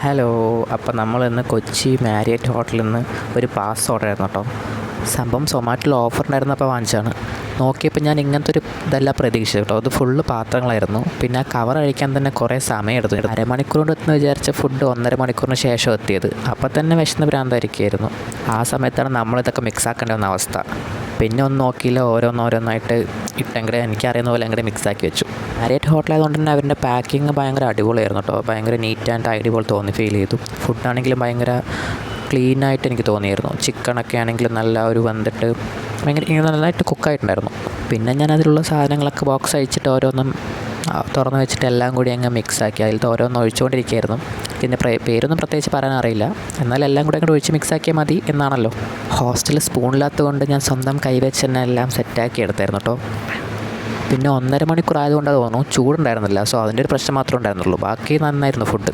Hello. അപ്പം നമ്മളിന്ന് Kochi Marriott ഹോട്ടലിൽ നിന്ന് ഒരു പാസ് ഓർഡർ ആയിരുന്നു കേട്ടോ. സംഭവം സൊമാറ്റോയിൽ ഓഫർ ഉണ്ടായിരുന്നപ്പോൾ വാങ്ങിച്ചാണ്. നോക്കിയപ്പോൾ ഞാൻ ഇങ്ങനത്തെ ഒരു ഇതല്ല പ്രതീക്ഷിച്ചത് കേട്ടോ. അത് ഫുള്ള് പാത്രങ്ങളായിരുന്നു. പിന്നെ ആ കവർ അഴിക്കാൻ തന്നെ കുറേ സമയം എടുത്തു. അരമണിക്കൂർ കൊണ്ട് എത്തുന്ന വിചാരിച്ച ഫുഡ് 1.5 മണിക്കൂറിന് ശേഷം എത്തിയത്. അപ്പം തന്നെ വിശന്ന് ഭ്രാന്തായിരിക്കുമായിരുന്നു. ആ സമയത്താണ് നമ്മളിതൊക്കെ മിക്സ് ആക്കേണ്ടി വന്ന അവസ്ഥ. പിന്നെ ഒന്നും നോക്കിയില്ല, ഓരോന്നായിട്ട് ഇട്ടെങ്കിൽ എനിക്കറിയുന്ന പോലെ അങ്ങോട്ട് മിക്സാക്കി വെച്ചു. മാരിയറ്റ് ഹോട്ടലായതുകൊണ്ട് തന്നെ അവരുടെ പാക്കിങ് ഭയങ്കര അടിപൊളിയായിരുന്നു കേട്ടോ. ഭയങ്കര നീറ്റ് ആൻഡ് ടൈഡി പോലെ ഫീൽ ചെയ്തു. ഫുഡാണെങ്കിലും ഭയങ്കര ക്ലീനായിട്ട് എനിക്ക് തോന്നിയിരുന്നു. ചിക്കനൊക്കെ ആണെങ്കിലും നല്ല ഒരു വെന്തിട്ട് ഭയങ്കര നല്ലതായിട്ട് കുക്കായിട്ടുണ്ടായിരുന്നു. പിന്നെ ഞാൻ അതിലുള്ള സാധനങ്ങളൊക്കെ ബോക്സ് അഴിച്ചിട്ട് ഓരോന്നും തുറന്ന് വെച്ചിട്ട് എല്ലാം കൂടി അങ്ങ് മിക്സാക്കി. അതിലത്തെ ഓരോന്നും ഒഴിച്ചുകൊണ്ടിരിക്കുകയായിരുന്നു. പിന്നെ പേരൊന്നും പ്രത്യേകിച്ച് പറയാൻ അറിയില്ല, എന്നാൽ എല്ലാം കൂടി അങ്ങോട്ട് ഒഴിച്ച് മിക്സാക്കിയാൽ മതി എന്നാണല്ലോ. ഹോസ്റ്റലിൽ സ്പൂണില്ലാത്തത് കൊണ്ട് ഞാൻ സ്വന്തം കൈവച്ച് തന്നെ എല്ലാം സെറ്റാക്കി എടുത്തായിരുന്നു കേട്ടോ. പിന്നെ 1.5 മണിക്കൂർ ആയതുകൊണ്ടാണ് തോന്നുന്നു ചൂടുണ്ടായിരുന്നില്ല. സോ അതിൻ്റെ ഒരു പ്രശ്നം മാത്രമേ ഉണ്ടായിരുന്നുള്ളൂ. ബാക്കി നന്നായിരുന്നു ഫുഡ്.